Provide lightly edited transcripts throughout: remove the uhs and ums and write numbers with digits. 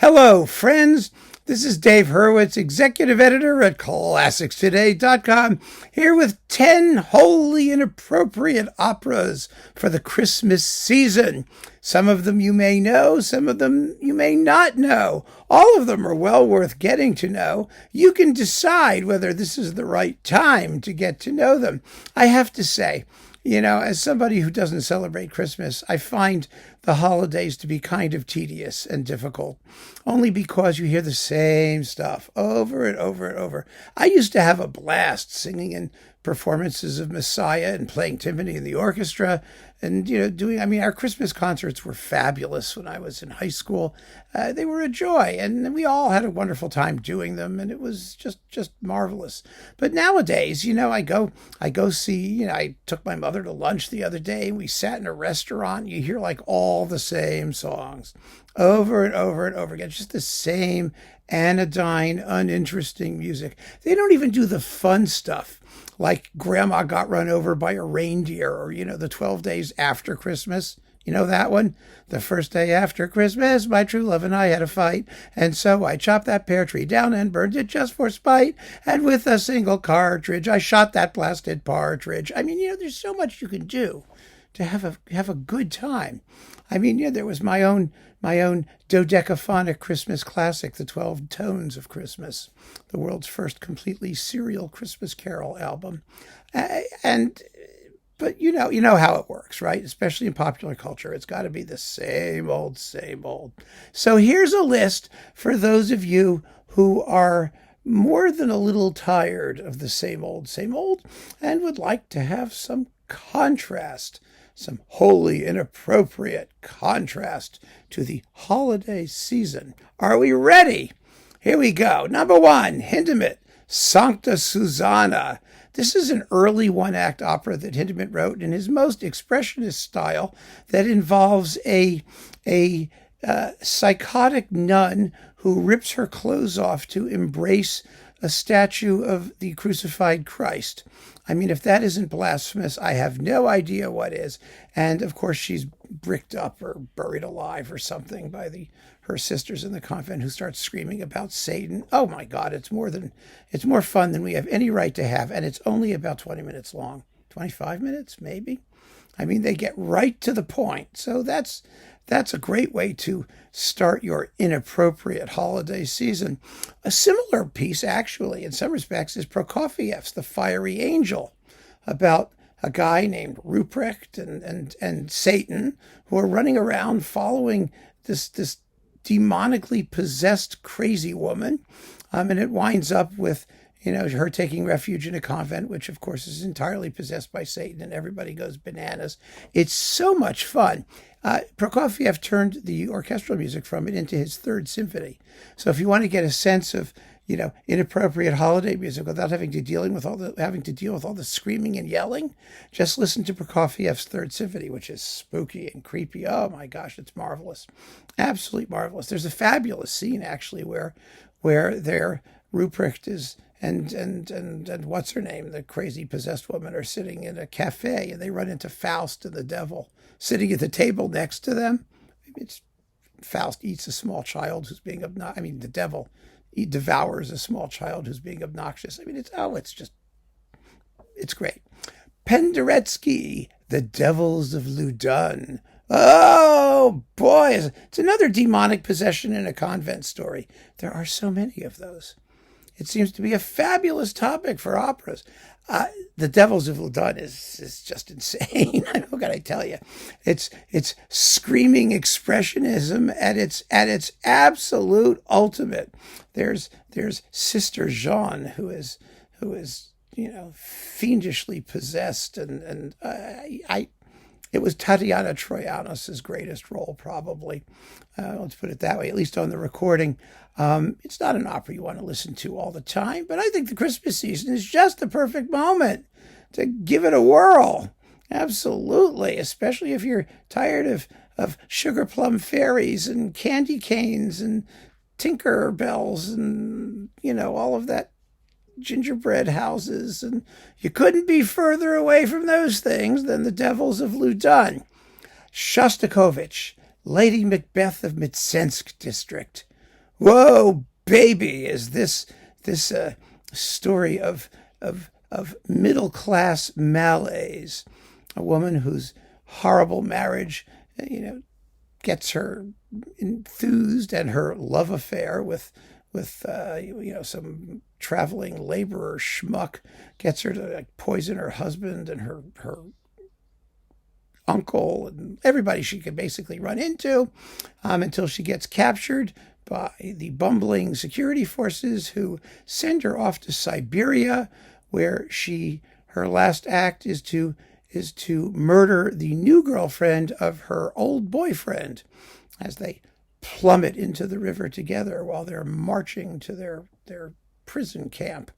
Hello, friends. This is Dave Hurwitz, executive editor at ClassicsToday.com, here with 10 wholly inappropriate operas for the Christmas season. Some of them you may know, some of them you may not know. All of them are well worth getting to know. You can decide whether this is the right time to get to know them. I have to say, as somebody who doesn't celebrate Christmas, I find the holidays to be kind of tedious and difficult, only because you hear the same stuff over and over and over. I used to have a blast singing in performances of Messiah and playing timpani in the orchestra and, our Christmas concerts were fabulous when I was in high school. They were a joy, and we all had a wonderful time doing them, and it was just marvelous. But nowadays, I go see, I took my mother to lunch the other day. We sat in a restaurant. You hear like all the same songs over and over and over again, just the same anodyne, uninteresting music. They don't even do the fun stuff, like Grandma Got Run Over by a Reindeer, or, the 12 Days After Christmas. You know that one? The first day after Christmas, my true love and I had a fight, and so I chopped that pear tree down and burned it just for spite, and with a single cartridge I shot that blasted partridge. There's so much you can do to have a good time. There was my own dodecaphonic Christmas classic, The 12 Tones of Christmas, the world's first completely serial Christmas carol album. But you know how it works, right? Especially in popular culture. It's got to be the same old, same old. So here's a list for those of you who are more than a little tired of the same old, and would like to have some contrast, some wholly inappropriate contrast to the holiday season. Are we ready? Here we go. Number 1, Hindemith, Sancta Susanna. This is an early one-act opera that Hindemith wrote in his most expressionist style that involves a psychotic nun who rips her clothes off to embrace a statue of the crucified Christ. If that isn't blasphemous, I have no idea what is. And of course, she's bricked up or buried alive or something by her sisters in the convent, who start screaming about Satan. Oh my God, it's more fun than we have any right to have. And it's only about 20 minutes long, 25 minutes, maybe. They get right to the point. So that's a great way to start your inappropriate holiday season. A similar piece, actually, in some respects, is Prokofiev's The Fiery Angel, about a guy named Ruprecht and Satan, who are running around following this demonically possessed crazy woman. And it winds up with her taking refuge in a convent, which of course is entirely possessed by Satan, and everybody goes bananas. It's so much fun. Prokofiev turned the orchestral music from it into his third symphony. So if you want to get a sense of, inappropriate holiday music without having to deal with all the screaming and yelling, just listen to Prokofiev's third symphony, which is spooky and creepy. Oh my gosh, it's marvelous. Absolutely marvelous. There's a fabulous scene actually where Ruprecht is and what's her name, the crazy possessed woman, are sitting in a cafe, and they run into Faust and the devil sitting at the table next to them. Faust eats a small child who's being obnoxious. The devil devours a small child who's being obnoxious. It's great. Penderecki, The Devils of Loudon. Oh boy, it's another demonic possession in a convent story. There are so many of those. It seems to be a fabulous topic for operas. The Devils of Loudon is just insane. What can I tell you? It's screaming expressionism at its absolute ultimate. There's Sister Jeanne who is fiendishly possessed, and it was Tatiana Troyanos' greatest role, probably. Let's put it that way, at least on the recording. It's not an opera you want to listen to all the time, but I think the Christmas season is just the perfect moment to give it a whirl. Absolutely, especially if you're tired of sugar plum fairies and candy canes and Tinker Bells and, all of that gingerbread houses. And you couldn't be further away from those things than the Devils of Loudon. Shostakovich, Lady Macbeth of Mtsensk district. Whoa, baby, is this story of middle class malaise, a woman whose horrible marriage, gets her enthused, and her love affair with some traveling laborer schmuck gets her to poison her husband and her uncle and everybody she could basically run into, until she gets captured by the bumbling security forces, who send her off to Siberia, where her last act is to murder the new girlfriend of her old boyfriend as they plummet into the river together while they're marching to their prison camp.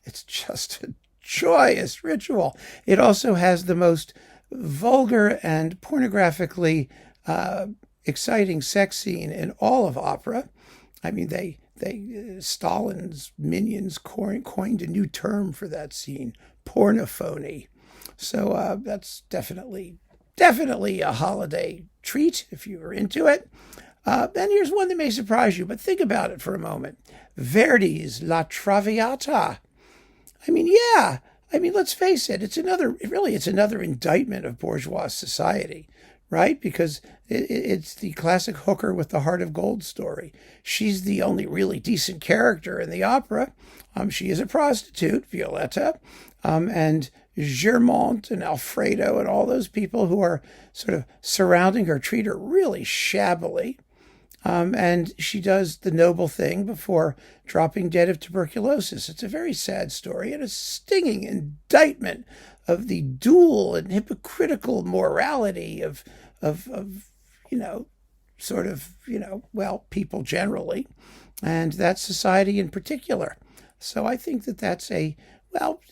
It's just a joyous ritual. It also has the most vulgar and pornographically exciting sex scene in all of opera. I mean, Stalin's minions coined a new term for that scene, pornophony. So that's definitely a holiday treat if you were into it. Then here's one that may surprise you, but think about it for a moment. Verdi's La Traviata. I mean, yeah. I mean, let's face it. It's another indictment of bourgeois society, right? Because it's the classic hooker with the heart of gold story. She's the only really decent character in the opera. She is a prostitute, Violetta, and Germont and Alfredo and all those people who are sort of surrounding her treat her really shabbily. And she does the noble thing before dropping dead of tuberculosis. It's a very sad story and a stinging indictment of the dual and hypocritical morality of people generally, and that society in particular. So I think that's it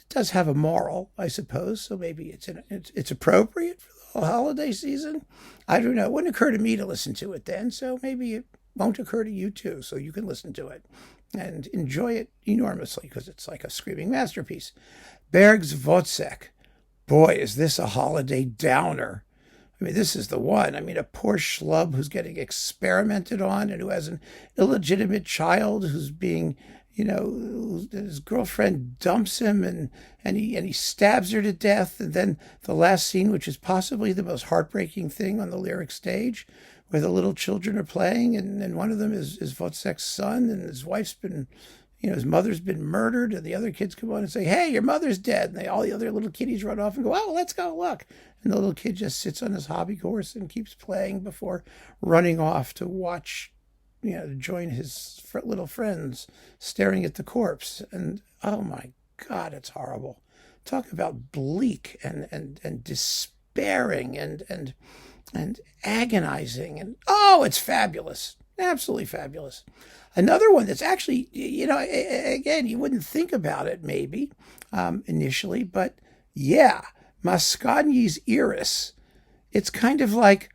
does have a moral, I suppose. So maybe it's appropriate for the holiday season. I don't know. It wouldn't occur to me to listen to it then, so maybe it won't occur to you too. So you can listen to it and enjoy it enormously because it's like a screaming masterpiece. Berg's Wozzeck. Boy, is this a holiday downer. I mean, this is the one. I mean, a poor schlub who's getting experimented on and who has an illegitimate child who's being, his girlfriend dumps him and he stabs her to death. And then the last scene, which is possibly the most heartbreaking thing on the lyric stage, where the little children are playing, and one of them is Wozzeck's son, and his wife's been, his mother's been murdered, and the other kids come on and say, "Hey, your mother's dead." And all the other little kiddies run off and go, "Oh, let's go look." And the little kid just sits on his hobby horse and keeps playing before running off to watch, to join his little friends staring at the corpse. And oh my God, it's horrible. Talk about bleak and despairing and agonizing. And oh, it's fabulous. Absolutely fabulous. Another one that's actually, again, you wouldn't think about it maybe initially, but yeah, Mascagni's Iris. It's kind of like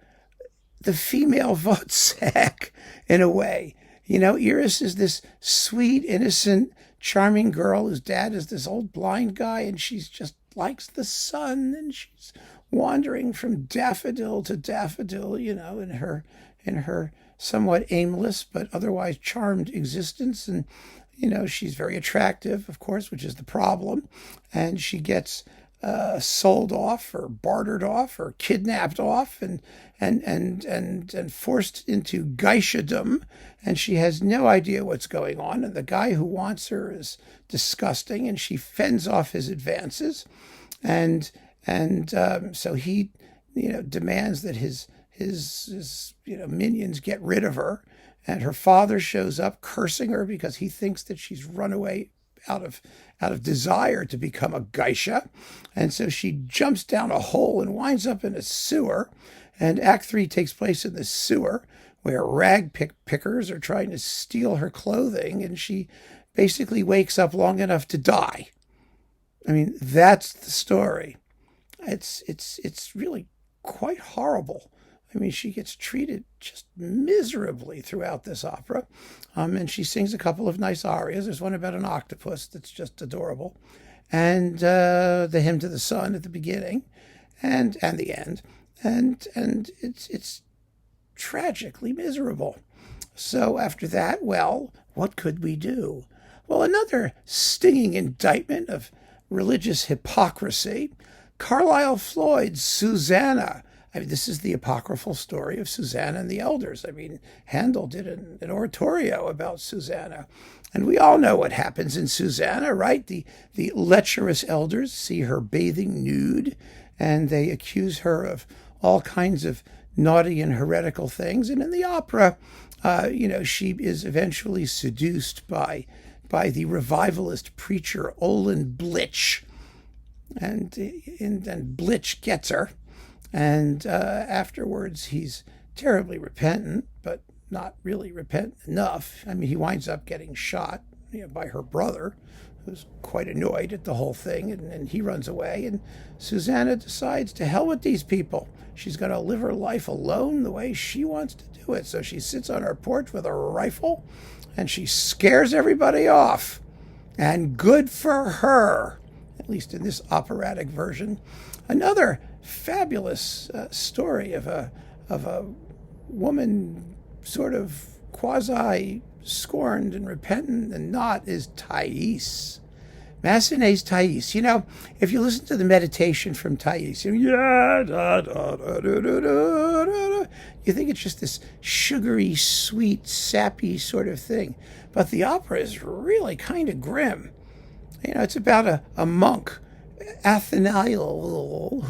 the female Wozzeck in a way. Iris is this sweet, innocent, charming girl whose dad is this old blind guy, and she's just likes the sun, and she's wandering from daffodil to daffodil, in her somewhat aimless but otherwise charmed existence. And, she's very attractive, of course, which is the problem. And she gets sold off or bartered off or kidnapped off and forced into geishadom, and she has no idea what's going on. And the guy who wants her is disgusting, and she fends off his advances, and so he demands that his minions get rid of her. And her father shows up cursing her because he thinks that she's run away out of desire to become a geisha. And so she jumps down a hole and winds up in a sewer. And Act 3 takes place in the sewer, where rag pickers are trying to steal her clothing, and she basically wakes up long enough to die. I mean, that's the story. It's really quite horrible. I mean, she gets treated just miserably throughout this opera. And she sings a couple of nice arias. There's one about an octopus that's just adorable. And the hymn to the sun at the beginning and the end. And it's tragically miserable. So after that, well, what could we do? Well, another stinging indictment of religious hypocrisy, Carlyle Floyd's Susanna. I mean, this is the apocryphal story of Susanna and the elders. I mean, Handel did an oratorio about Susanna. And we all know what happens in Susanna, right? The lecherous elders see her bathing nude, and they accuse her of all kinds of naughty and heretical things. And in the opera, she is eventually seduced by the revivalist preacher Olin Blitch, and Blitch gets her, and afterwards he's terribly repentant, but not really repentant enough. I mean, he winds up getting shot, by her brother, who's quite annoyed at the whole thing, and he runs away, and Susanna decides to hell with these people. She's going to live her life alone the way she wants to do it. So she sits on her porch with a rifle, and she scares everybody off. And good for her, at least in this operatic version. Another fabulous story of a woman sort of quasi-scorned and repentant and not is Thaïs. Massenet's Thaïs. If you listen to the meditation from Thaïs, you think it's just this sugary, sweet, sappy sort of thing. But the opera is really kind of grim. It's about a monk, Athanael,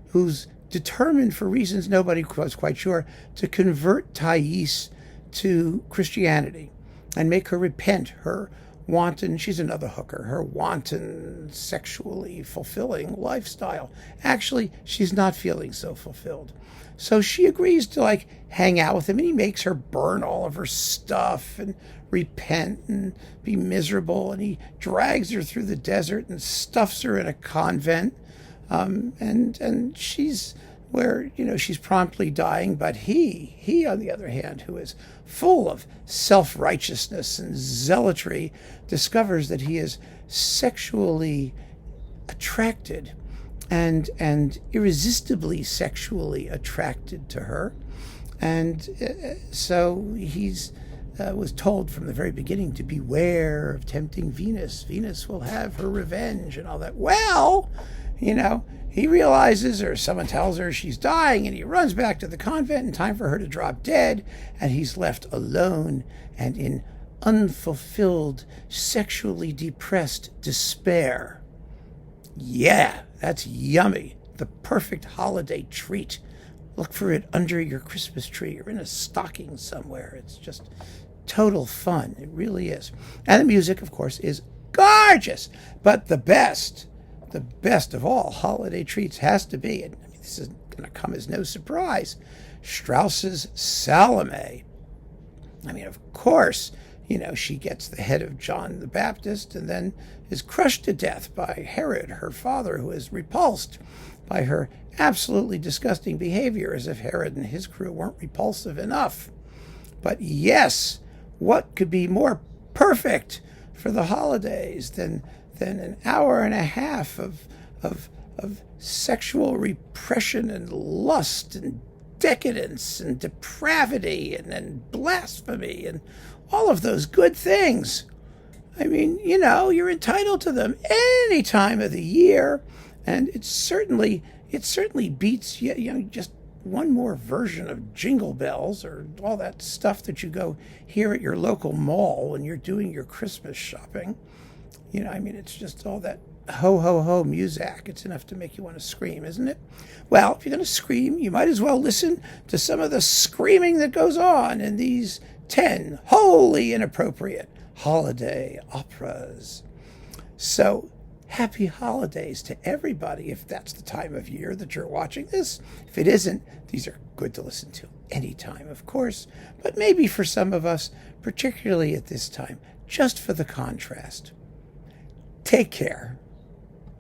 who's determined, for reasons nobody was quite sure, to convert Thaïs to Christianity and make her repent her wanton, she's another hooker, her wanton, sexually fulfilling lifestyle. Actually, she's not feeling so fulfilled. So she agrees to hang out with him, and he makes her burn all of her stuff and repent and be miserable, and he drags her through the desert and stuffs her in a convent, and she's where, she's promptly dying, but he, on the other hand, who is full of self-righteousness and zealotry, discovers that he is sexually attracted and irresistibly sexually attracted to her. And so he's was told from the very beginning to beware of tempting Venus. Venus will have her revenge and all that. Well, he realizes, or someone tells her she's dying, and he runs back to the convent in time for her to drop dead, and he's left alone and in unfulfilled, sexually depressed despair. Yeah, that's yummy. The perfect holiday treat. Look for it under your Christmas tree or in a stocking somewhere. It's just total fun. It really is. And the music, of course, is gorgeous. But the best of all holiday treats has to be, and this is going to come as no surprise, Strauss's Salome. Of course, she gets the head of John the Baptist and then is crushed to death by Herod, her father, who is repulsed by her absolutely disgusting behavior, as if Herod and his crew weren't repulsive enough. But yes, what could be more perfect for the holidays than an hour and a half of sexual repression and lust and decadence and depravity and blasphemy and all of those good things. You're entitled to them any time of the year, and it certainly beats just one more version of Jingle Bells or all that stuff that you go hear at your local mall when you're doing your Christmas shopping. It's just all that ho, ho, ho music. It's enough to make you want to scream, isn't it? Well, if you're going to scream, you might as well listen to some of the screaming that goes on in these 10 wholly inappropriate holiday operas. So, happy holidays to everybody, if that's the time of year that you're watching this. If it isn't, these are good to listen to anytime, of course, but maybe for some of us, particularly at this time, just for the contrast. Take care.